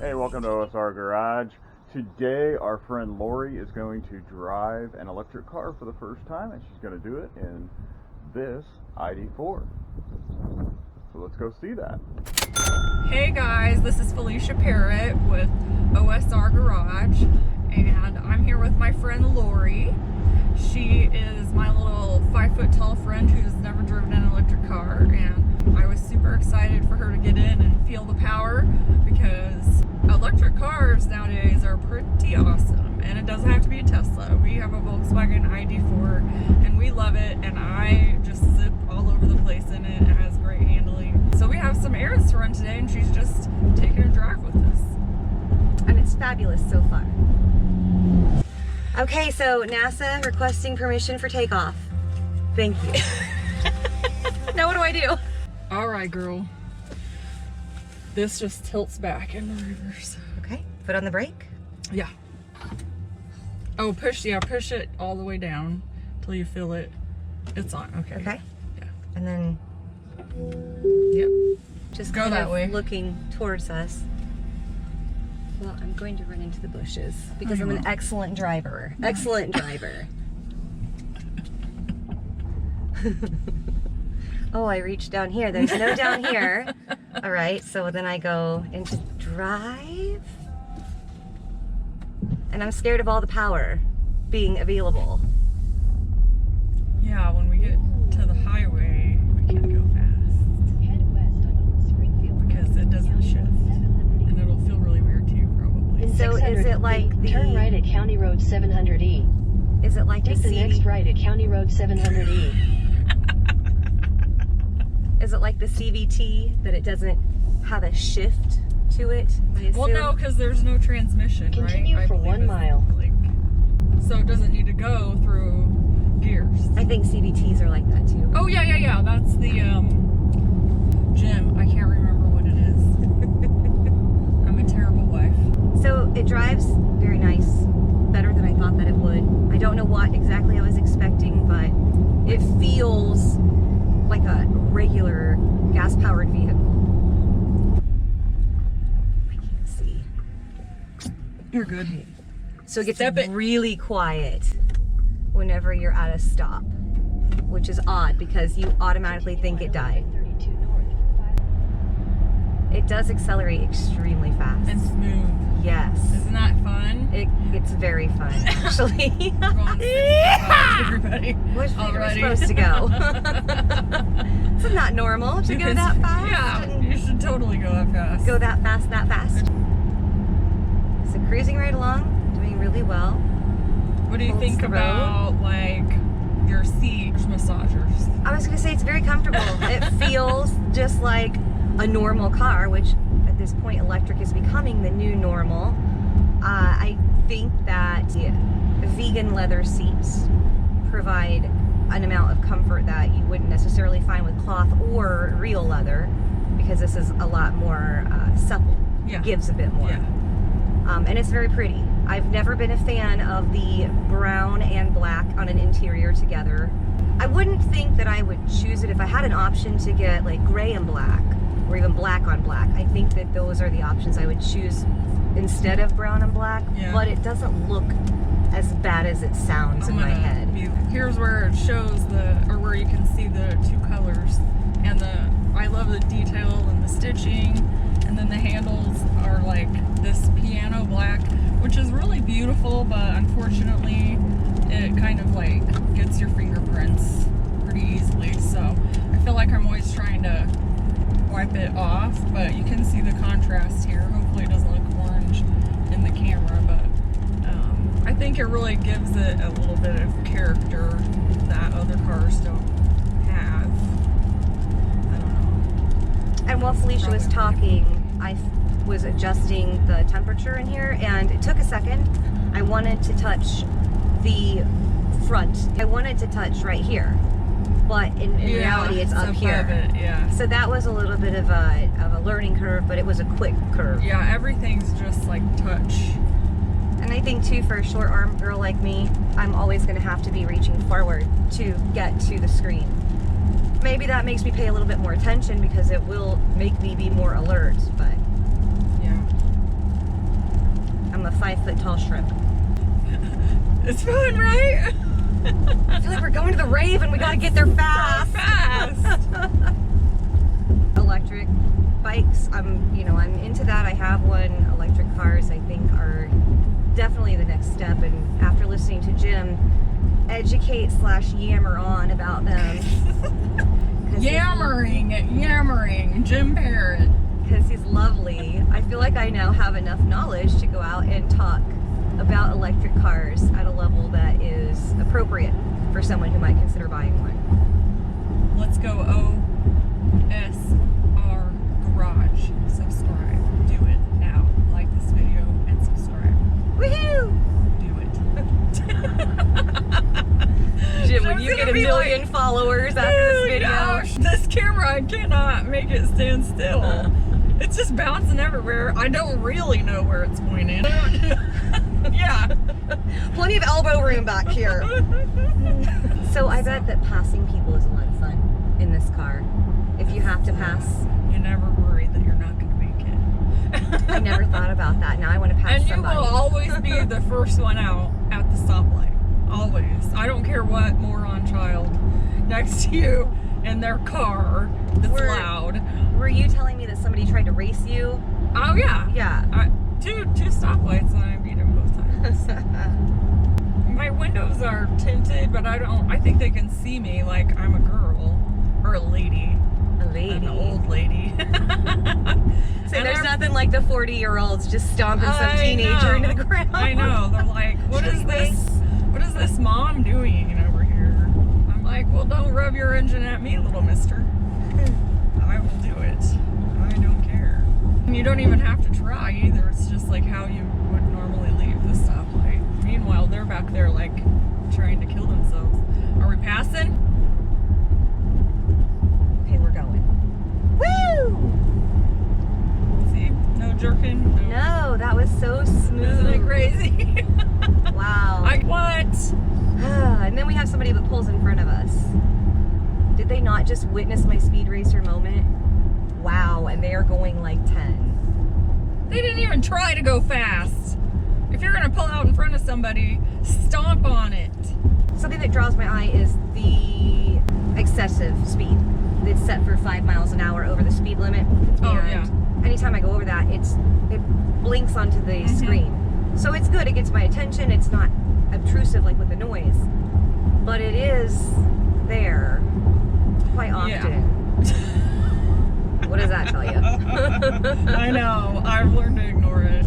Hey, welcome to OSR Garage. Today our friend Laurie is going to drive an electric car for the first time, and she's going to do it in this ID4. So let's go see that. Hey guys, this is Felicia Parrott with OSR Garage, and I'm here with my friend Laurie. She is my little 5-foot tall friend who's never driven an electric car, and I was super excited for her to get in and feel the power because electric cars nowadays are pretty awesome, and it doesn't have to be a Tesla. We have a Volkswagen ID4 and we love it, and I just zip all over the place in it. It has great handling. So we have some errands to run today, and she's just taking a drive with us. And it's fabulous so far. Okay, so NASA requesting permission for takeoff. Thank you. Now what do I do? All right, girl. This just tilts back in the reverse. Okay, foot on the brake. Yeah. Oh, push it all the way down till you feel it. It's on. Okay. Okay. Yeah. And then Yep. just Go kind that of way. looking towards us. Well, I'm going to run into the bushes because I'm an excellent driver. Excellent driver. Oh, I reached down here. There's no down here. All right, so then I go into drive. And I'm scared of all the power being available. Yeah, when we get to the highway, we can go fast. Head west on Springfield Because it doesn't shift. And it'll feel really weird to you, probably. In So is 600 it like feet, the- turn right at County Road 700E. Is it like Take the next right at County Road 700E. Is it like the CVT that it doesn't have a shift to it? I Well, assume? no, because there's no transmission, Continue right? for 1 mile. So it doesn't need to go through gears. I think CVTs are like that too. Oh, yeah. That's the, gym. I can't remember what it is. I'm a terrible wife. So it drives very nice, better than I thought that it would. I don't know what exactly I was expecting, but it feels like a regular gas-powered vehicle. I can't see. You're good. So it gets Step it. really quiet whenever you're at a stop, which is odd because you automatically think it died. 32 north. It does accelerate extremely fast. And smooth. Yes. Isn't that fun? It's very fun, actually. We're going 65, everybody. Which way are we Already. supposed to go? It's not normal to go that fast. Yeah, and you should totally go that fast. go that fast. So cruising right along, doing really well. What do you Holds think the road. about, like, your seat massagers? I was gonna say it's very comfortable. It feels just like a normal car, which at this point electric is becoming the new normal. I think that vegan leather seats provide an amount of comfort that you wouldn't necessarily find with cloth or real leather, because this is a lot more supple. Yeah. It gives a bit more. Yeah. And it's very pretty. I've never been a fan of the brown and black on an interior together. I wouldn't think that I would choose it if I had an option to get like gray and black, or even black on black. I think that those are the options I would choose instead of brown and black, Yeah. but it doesn't look as bad as it sounds in my head. Here's where it shows where you can see the two colors, and I love the detail and the stitching, and then the handles are like this piano black, which is really beautiful, but unfortunately it kind of like gets your fingerprints pretty easily, so I feel like I'm always trying to wipe it off, but you can see the contrast here. Hopefully it doesn't look orange in the camera, but I think it really gives it a little bit of character that other cars don't have. I don't know. And while Felicia was talking, I was adjusting the temperature in here, and it took a second. I wanted to touch the front. I wanted to touch right here, but in reality it's up above here. It, yeah. So that was a little bit of a learning curve, but it was a quick curve. Yeah, everything's just like touch. And I think too, for a short arm girl like me, I'm always going to have to be reaching forward to get to the screen. Maybe that makes me pay a little bit more attention because it will make me be more alert, but Yeah. 5-foot tall shrimp. It's fun, right? I feel like we're going to the rave and we gotta get there fast. So fast. Electric bikes, I'm into that. I have one. Electric cars, I think, are definitely the next step. And after listening to Jim educate/yammer on about them, Yammering, Jim Parrott. because he's lovely, I feel like I now have enough knowledge to go out and talk about electric cars at a level that is appropriate for someone who might consider buying one. Let's go OSR Garage. Subscribe. Do it now. Like this video and subscribe. Woohoo! Do it. Jim, when you get a million followers after this video. Gosh, this camera, I cannot make it stand still. It's just bouncing everywhere. I don't really know where it's pointing. Yeah. Plenty of elbow room back here. So I bet that passing people is a lot of fun in this car. If you have to pass. You never worry that you're not going to make it. I never thought about that. Now I want to pass And somebody. you will always be the first one out at the stoplight. Always. I don't care what moron child next to you in their car that's loud. Were you telling me that somebody tried to race you? Oh, yeah. Yeah. Two stoplights and I beat them both times. My windows are tinted, but I think they can see me like I'm a girl or a lady. A lady. An old lady. So there's nothing like the 40-year-olds just stomping some teenager into the ground. I know. They're like, what is this? What is this mom doing over here? I'm like, well, don't rub your engine at me, little mister. I will do it. I don't care. And you don't even have to try either. It's just like how you would normally leave the stoplight. Meanwhile, they're back there like trying to kill themselves. Are we passing? Okay, we're going. Woo! See? No jerking? No, that was so smooth. Isn't it crazy? Wow. What? And then we have somebody that pulls in front of us. Did they not just witness my speed racer moment? Wow, and they are going like 10. They didn't even try to go fast. If you're gonna pull out in front of somebody, stomp on it. Something that draws my eye is the excessive speed. It's set for 5 miles an hour over the speed limit. Oh, and yeah. anytime I go over that, it blinks onto the screen. So it's good, it gets my attention, it's not obtrusive like with the noise. But it is there quite often. What does that tell you? I know, I've learned to ignore it.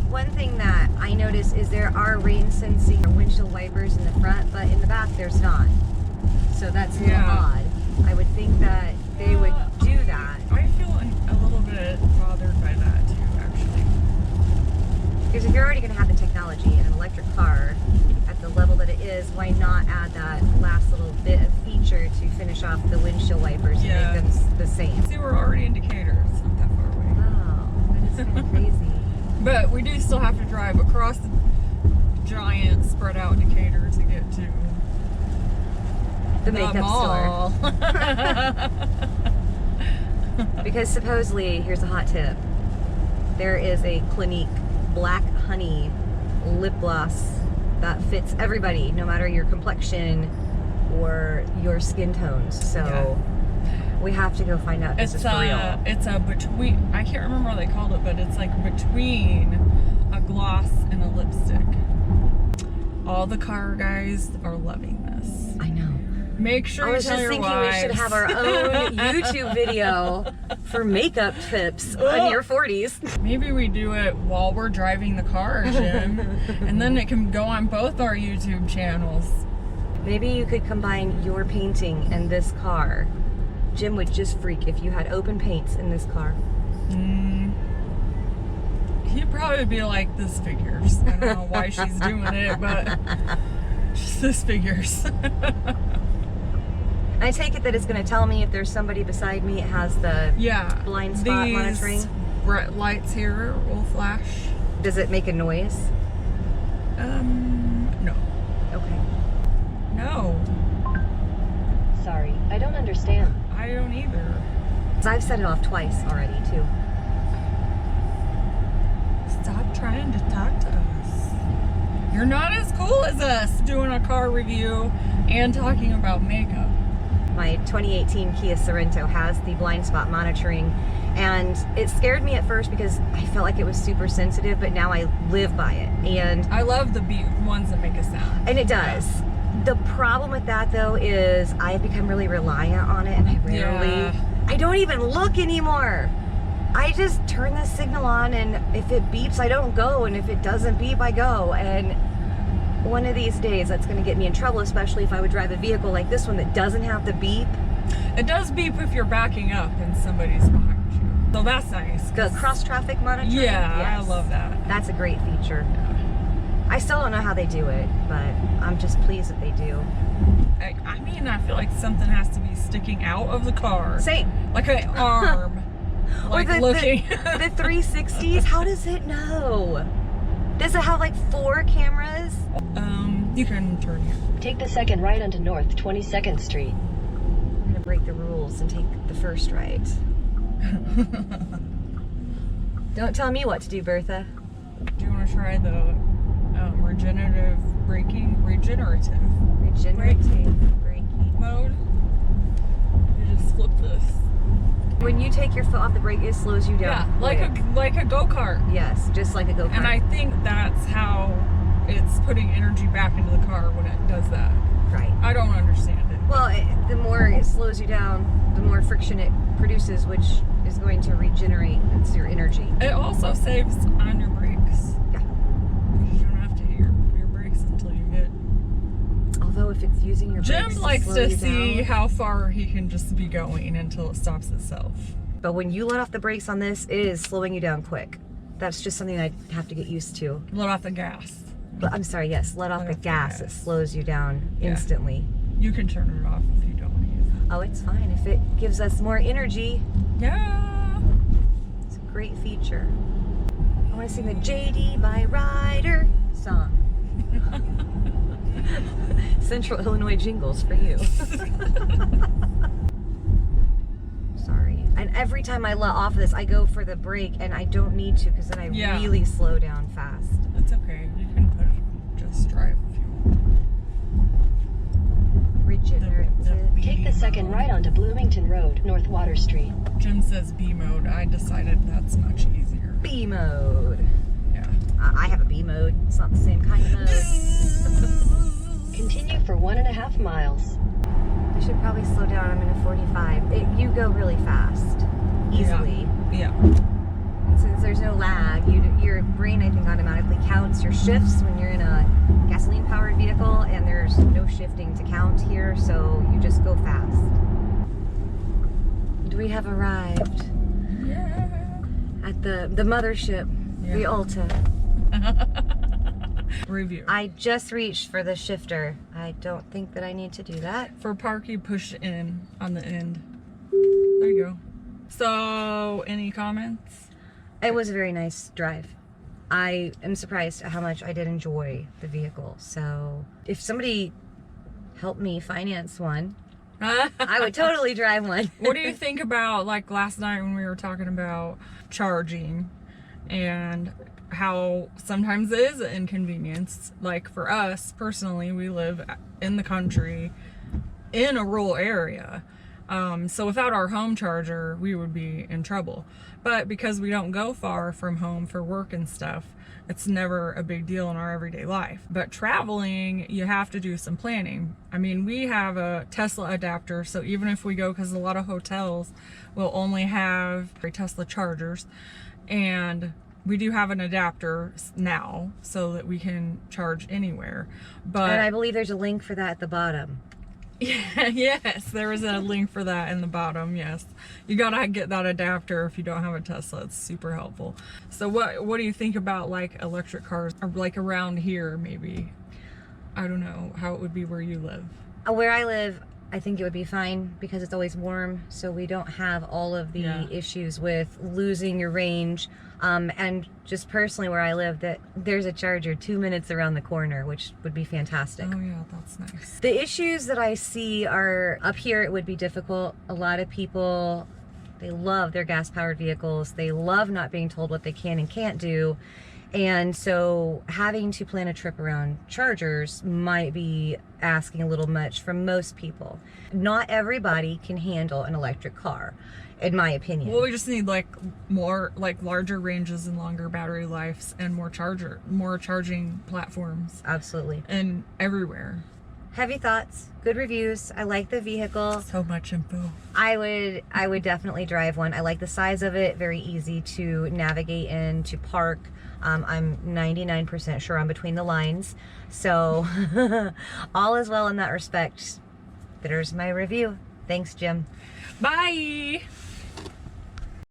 One thing that I noticed is there are rain sensing windshield wipers in the front, but in the back there's not. So that's a little odd. I would think that they would do that. I feel a little bit bothered by that too, actually. Because if you're already going to have the technology in an electric car at the level that it is, why not add that last little bit of feature to finish off the windshield wipers and make them the same? See, we're already in Decatur. It's not that far away. Wow, that is kind of crazy. But we do still have to drive across the giant spread out Decatur to get to The makeup mall. store. Because supposedly, here's a hot tip, there is a Clinique Black Honey lip gloss that fits everybody, no matter your complexion or your skin tones. So we have to go find out if this is for real. It's a between, I can't remember what they called it, but it's like between a gloss and a lipstick. All the car guys are loving this. I know. Make sure you tell your wives. I was just thinking we should have our own YouTube video for makeup tips in your 40s. Maybe we do it while we're driving the car, Jim, and then it can go on both our YouTube channels. Maybe you could combine your painting and this car. Jim would just freak if you had open paints in this car. He'd probably be like, this figures. I don't know why she's doing it, but just this figures. I take it that it's going to tell me if there's somebody beside me. It has the blind spot monitoring. These lights here will flash. Does it make a noise? No. Okay. No. Sorry, I don't understand. I don't either. 'Cause I've set it off twice already, too. Stop trying to talk to You're not as cool as us doing a car review and talking about makeup. My 2018 Kia Sorento has the blind spot monitoring, and it scared me at first because I felt like it was super sensitive, but now I live by it. And I love the beep ones that make a sound. And it does. The problem with that though is I've become really reliant on it, and I don't even look anymore. I just turn the signal on, and if it beeps, I don't go, and if it doesn't beep, I go. And one of these days that's going to get me in trouble, especially if I would drive a vehicle like this one that doesn't have the beep. It does beep if you're backing up and somebody's behind you. So that's nice. The cross traffic monitoring. Yeah, yes. I love that. That's a great feature. I still don't know how they do it, but I'm just pleased that they do. I mean, I feel like something has to be sticking out of the car. Same. Like an arm. Like or looking. The 360s, how does it know? Does it have like 4 cameras? You can turn here. Take the second right onto North 22nd Street. I'm gonna break the rules and take the first right. Don't tell me what to do, Bertha. Do you want to try the regenerative braking? Regenerative Braking mode? You just flip this. When you take your foot off the brake, it slows you down. Yeah, like a go-kart. Yes, just like a go-kart. And I think that's how it's putting energy back into the car when it does that. Right. I don't understand it. Well, the more it slows you down, the more friction it produces, which is going to regenerate. It's your energy. It also saves on your brakes. Yeah. You don't have to hit your brakes until you hit. Although if it's using your brakes Jim likes to see down, how far he can just be going until it stops itself. but when you let off the brakes on this, it is slowing you down quick. That's just something I have to get used to. Let off the gas. But I'm sorry, yes, let off the gas. It slows you down Yeah. instantly. You can turn it off if you don't use it. Oh, it's fine. If it gives us more energy, Yeah. it's a great feature. I want to sing the JD by Ryder song. Central Illinois jingles for you. Sorry. And every time I let off of this, I go for the brake, and I don't need to because then I Yeah. really slow down fast. It's okay. You can just drive if you want. Regenerative. Take the second right onto Bloomington Road, North Water Street. Jim says B mode. I decided that's much easier. B mode. Yeah. I have a B mode. It's not the same kind of mode. Continue for 1.5 miles. I should probably slow down. I'm in a 45. You go really fast, easily. Yeah. And since there's no lag, your brain, I think, automatically counts your shifts when you're in a gasoline-powered vehicle, and there's no shifting to count here, so you just go fast. We have arrived Yeah. at the mothership, the ULTA. Review. I just reached for the shifter. I don't think that I need to do that. For park, you push in on the end. There you go. So, any comments? It was a very nice drive. I am surprised at how much I did enjoy the vehicle. So if somebody helped me finance one, I would totally drive one. What do you think about, like, last night when we were talking about charging and how sometimes it is an inconvenience? Like, for us personally, we live in the country in a rural area. So without our home charger, we would be in trouble. But because we don't go far from home for work and stuff, it's never a big deal in our everyday life. But traveling, you have to do some planning. I mean, we have a Tesla adapter, so even if we go, because a lot of hotels will only have Tesla chargers, and we do have an adapter now so that we can charge anywhere. But And I believe there's a link for that at the bottom. yeah, yes, there is a link for that in the bottom. Yes, you gotta get that adapter if you don't have a Tesla. It's super helpful. So what do you think about, like, electric cars, or like around here? Maybe, I don't know how it would be where you live. Where I live, I think it would be fine because it's always warm, so we don't have all of the issues with losing your range. And just personally where I live, that there's a charger 2 minutes around the corner, which would be fantastic. Oh yeah, that's nice. The issues that I see are up here. It would be difficult. A lot of people, they love their gas-powered vehicles. They love not being told what they can and can't do. And so having to plan a trip around chargers might be asking a little much from most people. Not everybody can handle an electric car, in my opinion. Well, we just need like more, like larger ranges and longer battery lives and more charging platforms. Absolutely. And everywhere. Heavy thoughts, good reviews. I like the vehicle. So much info. I would definitely drive one. I like the size of it, very easy to navigate in, to park. I'm 99% sure I'm between the lines. So all is well in that respect. There's my review. Thanks, Jim. Bye.